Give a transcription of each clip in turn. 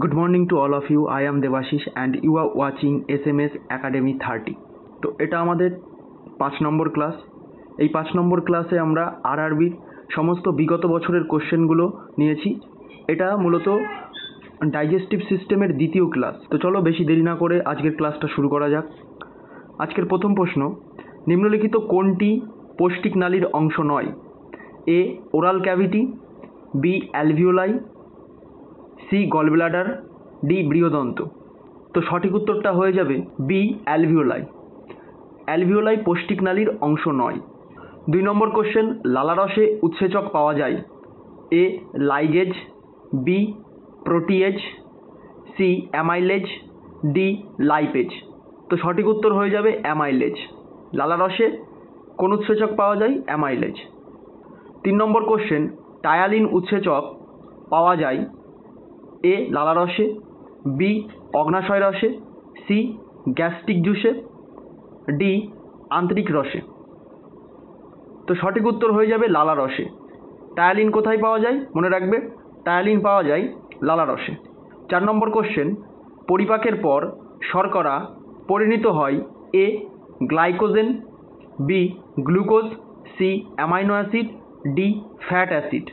Good morning to all of you. I am Devashish and you are watching SMS Academy 30. তো এটা আমাদের 5 নম্বর class. এই 5 নম্বর ক্লাসে আমরা আরআরবির সমস্ত বিগত বছরের কোশ্চেনগুলো নিয়েছি। এটা মূলত ডাইজেস্টিভ সিস্টেমের দ্বিতীয় ক্লাস। তো চলো বেশি দেরি না করে আজকের ক্লাসটা শুরু করা যাক। আজকের প্রথম প্রশ্ন, নিম্নলিখিত কোনটি পৌষ্টিক নালীর অংশ নয়? A oral cavity, B alveoli, C gallbladder, D বৃহদন্ত। তো সঠিক উত্তরটা হয়ে যাবে বি অ্যালভিওলাই। অ্যালভিওলাই পৌষ্টিক নালীর অংশ নয়। 2 নম্বর কোশ্চেন, লালারসে উৎসেচক পাওয়া যায়? A ligase, B protease, C amylase, D lipase. তো সঠিক উত্তর হয়ে যাবে অ্যামাইলেজ। লালারসে কোন উৎসেচক পাওয়া যায়? অ্যামাইলেজ। 3 নম্বর কোশ্চেন, টায়ালিন উৎসেচক পাওয়া যায়? এ লালারসে, বি অগ্নাশয় রসে, সি গ্যাস্ট্রিক জুসে, ডি আন্তরিক রসে। তো সঠিক উত্তর হয়ে যাবে লালারসে। টায়ালিন কোথায় পাওয়া যায়? মনে রাখবে, টায়ালিন পাওয়া যায় লালারসে। 4 নম্বর কোশ্চেন, পরিপাকের পর শর্করা পরিণত হয়? A glycogen, B glucose, C amino acid, D fat acid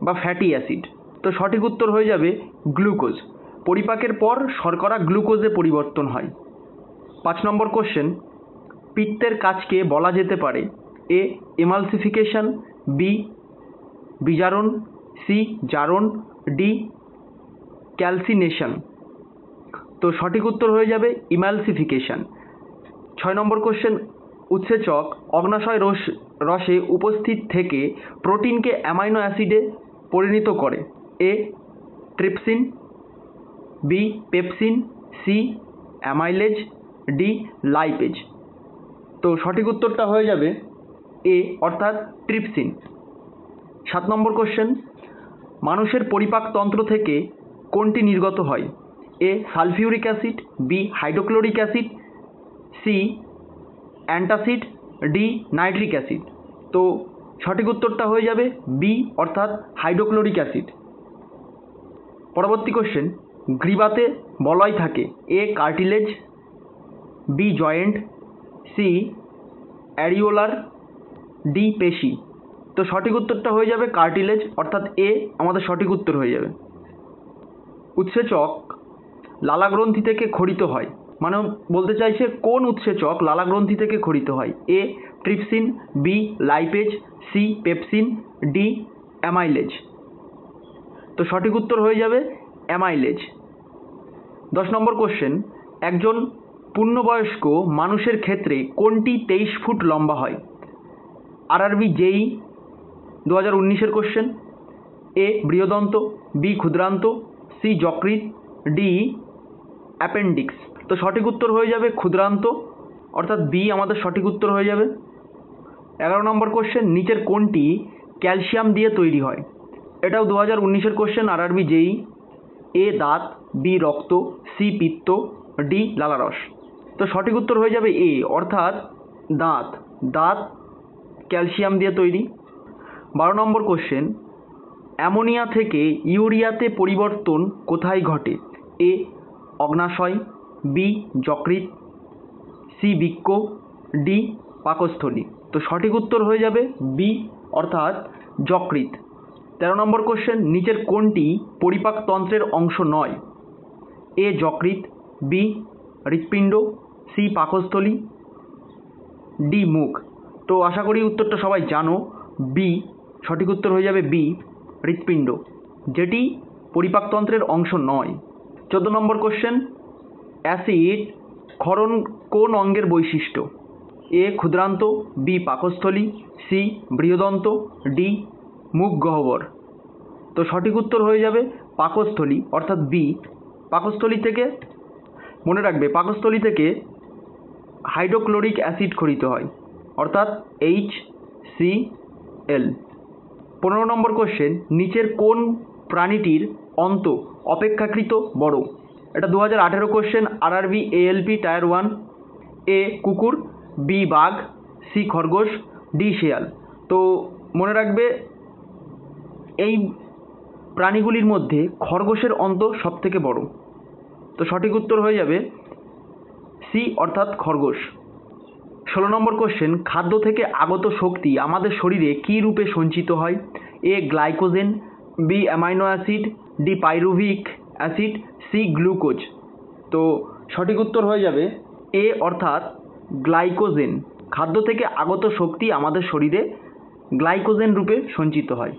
বা ফ্যাটি অ্যাসিড। তো সঠিক উত্তর হয়ে যাবে গ্লুকোজ। পরিপাকের পর শর্করা গ্লুকোজে পরিবর্তন হয়। 5 নম্বর কোশ্চেন, পিত্তের কাজকে বলা যেতে পারে? এ এমালসিফিকেশন, বি বিজারণ, সি জারণ, ডি ক্যালসিনেশন। তো সঠিক উত্তর হয়ে যাবে ইমালসিফিকেশন। 6 নম্বর কোশ্চেন, উৎসেচক অগ্নাশয় রসে উপস্থিত থেকে প্রোটিনকে অ্যামাইনো অ্যাসিডে পরিণত করে? A trypsin, B pepsin, C amylase, D lipase. তো সঠিক উত্তরটা হয়ে যাবে এ অর্থাৎ ট্রিপসিন। 7 নম্বর কোশ্চেন, মানুষের পরিপাকতন্ত্র থেকে কোনটি নির্গত হয়? A sulphuric acid, B hydrochloric acid, C antacid, D nitric acid. তো সঠিক উত্তরটা হয়ে যাবে বি অর্থাৎ হাইড্রোক্লোরিক অ্যাসিড। পরবর্তী কোশ্চেন, গ্রীবাতে বলয় থাকে? A cartilage, B joint, C areolar, D পেশি। তো সঠিক উত্তরটা হয়ে যাবে কার্টিলেজ অর্থাৎ এ আমাদের সঠিক উত্তর হয়ে যাবে। উৎসেচক লালাগ্রন্থি থেকে ক্ষরিত হয়? মানে বলতে চাইছে কোন উৎসেচক লালাগ্রন্থি থেকে ক্ষরিত হয়? A trypsin, B lipase, C pepsin, D amylase. তো সঠিক উত্তর হয়ে যাবে অ্যামাইলেজ। 10 নম্বর কোশ্চেন, একজন পূর্ণবয়স্ক মানুষের ক্ষেত্রে কোনটি 23 ফুট লম্বা হয়? আরআরবি জেই 2019-এর কোশ্চেন। এ বৃহদন্ত, বি ক্ষুদ্রান্ত, সি যকৃৎ, ডি অ্যাপেন্ডিক্স। তো সঠিক উত্তর হয়ে যাবে ক্ষুদ্রান্ত অর্থাৎ বি আমাদের সঠিক উত্তর হয়ে যাবে। 11 নম্বর কোশ্চেন, নিচের কোনটি ক্যালসিয়াম দিয়ে তৈরি হয়? এটাও 2019-এর কোশ্চেন আরআরবি জেই। এ দাঁত, বি রক্ত, সি পিত্ত, ডি লালারস। তো সঠিক উত্তর হয়ে যাবে এ অর্থাৎ দাঁত। দাঁত ক্যালসিয়াম দিয়ে তৈরি। 12 নম্বর কোশ্চেন, অ্যামোনিয়া থেকে ইউরিয়াতে পরিবর্তন কোথায় ঘটে? এ অগ্নাশয়, বি যকৃৎ, সি বৃক্ক, ডি পাকস্থলী। তো সঠিক উত্তর হয়ে যাবে বি অর্থাৎ যকৃৎ। 13 নম্বর কোশ্চেন, নিচের কোনটি পরিপাকতন্ত্রের অংশ নয়? এ যকৃৎ, বি হৃৎপিণ্ড, সি পাকস্থলী, ডি মুখ। তো আশা করি উত্তরটা সবাই জানো, বি সঠিক উত্তর হয়ে যাবে বি হৃৎপিণ্ড, যেটি পরিপাকতন্ত্রের অংশ নয়। 14 নম্বর কোশ্চেন, অ্যাসিড ক্ষরণ কোন অঙ্গের বৈশিষ্ট্য? এ ক্ষুদ্রান্ত, বি পাকস্থলী, সি বৃহদন্ত, ডি মুখ গহ্বর। তো সঠিক উত্তর হয়ে যাবে পাকস্থলী অর্থাৎ বি। পাকস্থলী থেকে মনে রাখবে, পাকস্থলী থেকে হাইড্রোক্লোরিক অ্যাসিড ক্ষরিত হয় অর্থাৎ HCl। 15 নম্বর কোশ্চেন, নিচের কোন প্রাণীটির অন্ত অপেক্ষাকৃত বড়? এটা 2018 কোশ্চেন আরআরবি ALP টায়ার 1। এ কুকুর, বি বাঘ, সি খরগোশ, ডি শেয়াল। তো মনে রাখবে এই প্রাণীগুলির মধ্যে খরগোশের অন্ত সবথেকে বড়? তো সঠিক উত্তর হয়ে যাবে সি অর্থাৎ খরগোশ। 16 নম্বর কোশ্চেন, খাদ্য থেকে আগত শক্তি আমাদের শরীরে কী রূপে সঞ্চিত হয়? A glycogen, B amino acid, D pyruvic acid, C glucose. তো সঠিক উত্তর হয়ে যাবে এ অর্থাৎ গ্লাইকোজেন। খাদ্য থেকে আগত শক্তি আমাদের শরীরে গ্লাইকোজেন রূপে সঞ্চিত হয়।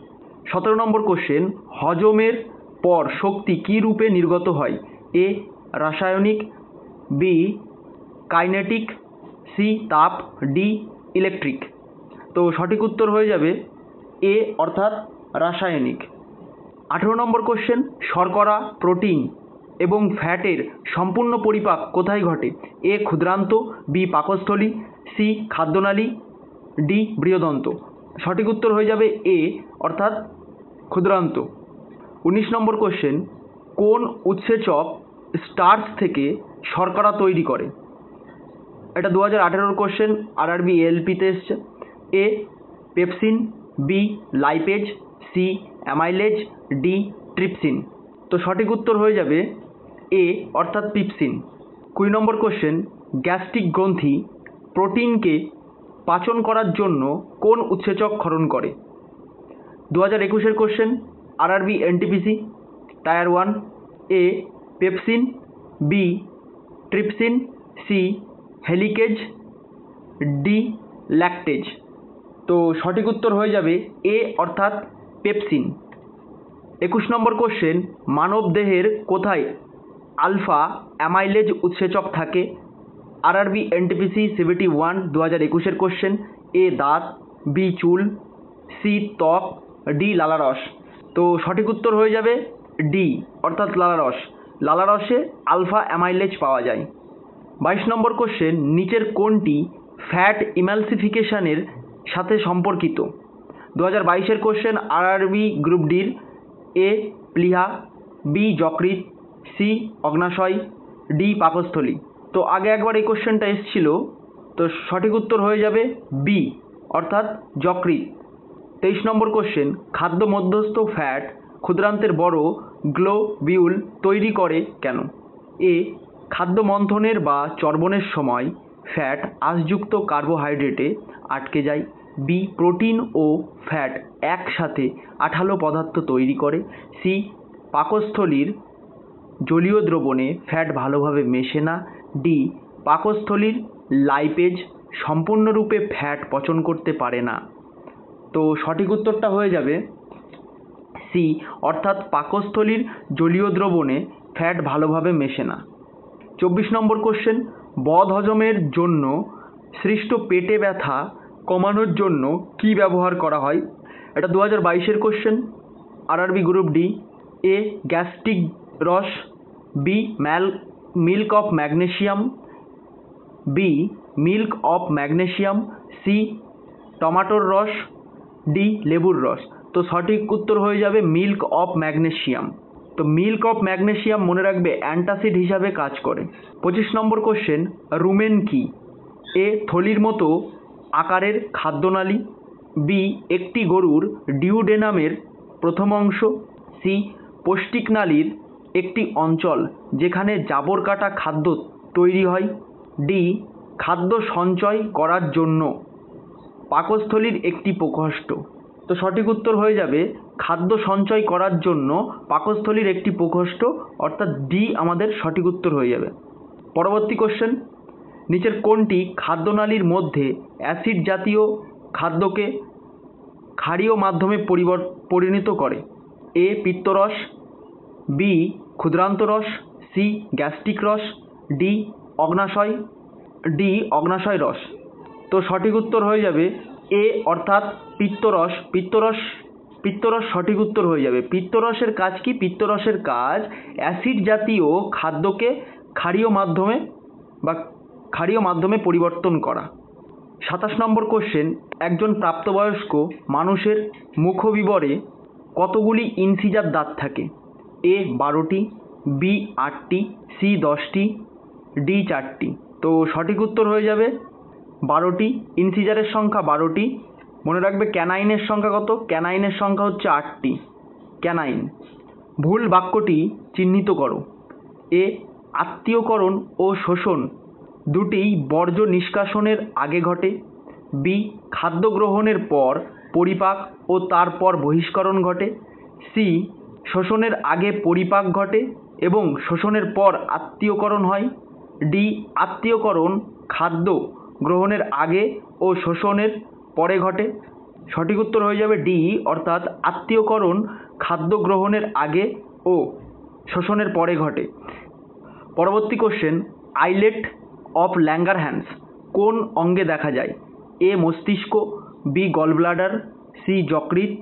17 নম্বর কোশ্চেন, হজমের পর শক্তি কী রূপে নির্গত হয়? এ রাসায়নিক, বি কাইনেটিক, সি তাপ, ডি ইলেকট্রিক। তো সঠিক উত্তর হয়ে যাবে এ অর্থাৎ রাসায়নিক। 18 নম্বর কোশ্চেন, শর্করা, প্রোটিন এবং ফ্যাটের সম্পূর্ণ পরিপাক কোথায় ঘটে? এ ক্ষুদ্রান্ত, বি পাকস্থলী, সি খাদ্যনালী, ডি বৃহদন্ত। সঠিক উত্তর হয়ে যাবে এ অর্থাৎ ক্ষুদ্রান্ত। 19 নম্বর কোশ্চেন, কোন উৎসেচক স্টার্চ থেকে শর্করা তৈরি করে? এটা 2018 কোশ্চেন, আরআরবি এএলপিতে এসছে। A pepsin, B lipase, C amylase, D trypsin. তো সঠিক উত্তর হয়ে যাবে এ অর্থাৎ ট্রিপসিন। 20 নম্বর কোশ্চেন, গ্যাস্ট্রিক গ্রন্থি প্রোটিনকে পাচন করার জন্য কোন উৎসেচক ক্ষরণ করে? 2021 question, RRB NTPC tier 1। A pepsin, B trypsin, C helicase, D lactase. তো সঠিক উত্তর হয়ে যাবে এ অর্থাৎ পেপসিন। 21 নম্বর কোশ্চেন, মানব দেহের কোথায় আলফা অ্যামাইলেজ উৎসেচক থাকে? RRB NTPC CBT 1 2021 question. A দাঁত, বি চুল, সি ত্বক, ডি লালারস। তো সঠিক উত্তর হয়ে যাবে ডি অর্থাৎ লালারস। লালারসে আলফা অ্যামাইলেজ পাওয়া যায়। 22 নম্বর কোশ্চেন, নিচের কোনটি ফ্যাট ইমালসিফিকেশনের সাথে সম্পর্কিত? 2022 কোশ্চেন, আরআরবি গ্রুপ ডির। এ প্লীহা, বি যকৃৎ, সি অগ্নাশয়, ডি পাকস্থলী। তো আগে একবার এই কোশ্চেনটা এসেছিল, তো সঠিক উত্তর হয়ে যাবে বি অর্থাৎ যকৃৎ। 23 নম্বর কোশ্চেন, খাদ্য মধ্যস্থ ফ্যাট ক্ষুদ্রান্তের বড় গ্লোবিউল তৈরি করে কেন? এ খাদ্য মন্থনের বা চর্বণের সময় ফ্যাট আঁশযুক্ত কার্বোহাইড্রেটে আটকে যায়, বি প্রোটিন ও ফ্যাট একসাথে আঠালো পদার্থ তৈরি করে, সি পাকস্থলীর জলীয় দ্রবণে ফ্যাট ভালোভাবে মেশে না, ডি পাকস্থলীর লাইপেজ সম্পূর্ণরূপে ফ্যাট পচন করতে পারে না। তো সঠিক উত্তরটা হয়ে যাবে সি অর্থাৎ পাকস্থলীর জলীয় দ্রবণে ফ্যাট ভালোভাবে মেশে না। 24 নম্বর কোশ্চেন, বদহজমের জন্য সৃষ্ট পেটে ব্যথা কমানোর জন্য কি ব্যবহার করা হয়? এটা 2022 question, RRB group D. A gastric রস, B milk of magnesium, B milk of magnesium, C টমাটোর রস, ডি লেবুর রস। তো সঠিক উত্তর হয়ে যাবে মিল্ক অফ ম্যাগনেসিয়াম। তো মিল্ক অফ ম্যাগনেসিয়াম মনে রাখবে অ্যান্টাসিড হিসাবে কাজ করে। 25 নম্বর কোশ্চেন, রুমেন কি? এ থলির মতো আকারের খাদ্যনালী, বি একটি গরুর ডিউডেনামের প্রথম অংশ, সি পৌষ্টিকনালীর একটি অঞ্চল যেখানে জাবর কাটা খাদ্য তৈরি হয়, ডি খাদ্য সঞ্চয় করার জন্য পাকস্থলীর একটি প্রকোষ্ঠ। তো সঠিক উত্তর হয়ে যাবে খাদ্য সঞ্চয় করার জন্য পাকস্থলীর একটি প্রকোষ্ঠ অর্থাৎ ডি আমাদের সঠিক উত্তর হয়ে যাবে। পরবর্তী কোশ্চেন, নিচের কোনটি খাদ্যনালীর মধ্যে অ্যাসিড জাতীয় খাদ্যকে ক্ষারীয় মাধ্যমে পরিণত করে? এ পিত্তরস, বি ক্ষুদ্রান্ত রস, সি গ্যাস্ট্রিক রস, ডি অগ্নাশয় রস। তো সঠিক উত্তর হয়ে যাবে এ অর্থাৎ পিত্তরস। পিত্তরস সঠিক উত্তর হয়ে যাবে। পিত্তরসের কাজ কি? পিত্তরসের কাজ অ্যাসিড জাতীয় খাদ্যকে ক্ষারীয় মাধ্যমে পরিবর্তন করা। 27 নম্বর কোশ্চেন, একজন প্রাপ্তবয়স্ক মানুষের মুখবিবরে কতগুলি ইনসিজার দাঁত থাকে? এ 12টি, বি 8টি, সি 10টি, ডি 4টি। তো সঠিক উত্তর হয়ে যাবে 12টি। ইনসিজারের সংখ্যা 12টি। মনে রাখবে ক্যানাইনের সংখ্যা কত? ক্যানাইনের সংখ্যা হচ্ছে 8টি। ক্যানাইন। ভুল বাক্যটি চিহ্নিত করো। এ, আত্মীয়করণ ও শোষণ দুটিই বর্জ্য নিষ্কাশনের আগে ঘটে। বি, খাদ্য গ্রহণের পর পরিপাক ও তারপর বহিষ্করণ ঘটে। সি, শোষণের আগে পরিপাক ঘটে এবং শোষণের পর আত্মীয়করণ হয়। ডি, আত্মীয়করণ খাদ্য গ্রহণের আগে ও শোষণের পরে ঘটে। সঠিক উত্তর হয়ে যাবে ডি, অর্থাৎ আত্মীয়করণ খাদ্য গ্রহণের আগে ও শোষণের পরে ঘটে। পরবর্তী কোশ্চেন, আইলেট অফ ল্যাঙ্গারহ্যান্স কোন অঙ্গে দেখা যায়? এ, মস্তিষ্ক, বি, গলব্লাডার, সি, যকৃৎ,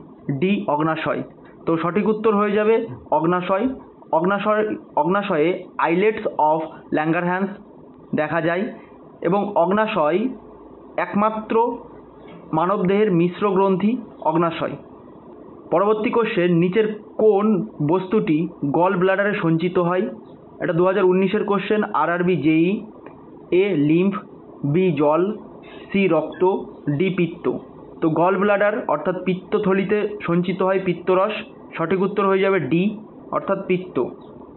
ডি, অগ্নাশয়। তো সঠিক উত্তর হয়ে যাবে অগ্নাশয়। অগ্নাশয়ে আইলেটস অফ ল্যাঙ্গারহ্যান্স দেখা যায় এবং অগ্নাশয় একমাত্র মানবদেহের মিশ্র গ্রন্থি অগ্নাশয়। পরবর্তী কোশ্চেন, নিচের কোন বস্তুটি গল ব্লাডারে সঞ্চিত হয়? এটা 2019-এর কোশ্চেন, আরআরবি জেই। এ, লিম্ফ, বি, জল, সি, রক্ত, ডি, পিত্ত। তো গল ব্লাডার অর্থাৎ পিত্তথলিতে সঞ্চিত হয় পিত্তরস। সঠিক উত্তর হয়ে যাবে ডি, অর্থাৎ পিত্ত।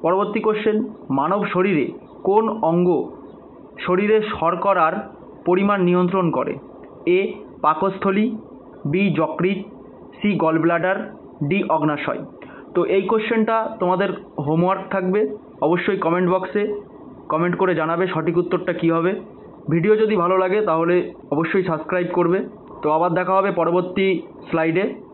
পরবর্তী কোশ্চেন, মানব শরীরে কোন অঙ্গ শরীরে শর্করার পরিমাণ নিয়ন্ত্রণ করে? এ, পাকস্থলী, বি, যকৃৎ, সি, গলব্লাডার, ডি, অগ্নাশয়। তো এই কোশ্চেনটা তোমাদের হোমওয়ার্ক থাকবে, অবশ্যই কমেন্ট বক্সে কমেন্ট করে জানাবে সঠিক উত্তরটা কী হবে। ভিডিও যদি ভালো লাগে তাহলে অবশ্যই সাবস্ক্রাইব করবে। তো আবার দেখা হবে পরবর্তী স্লাইডে।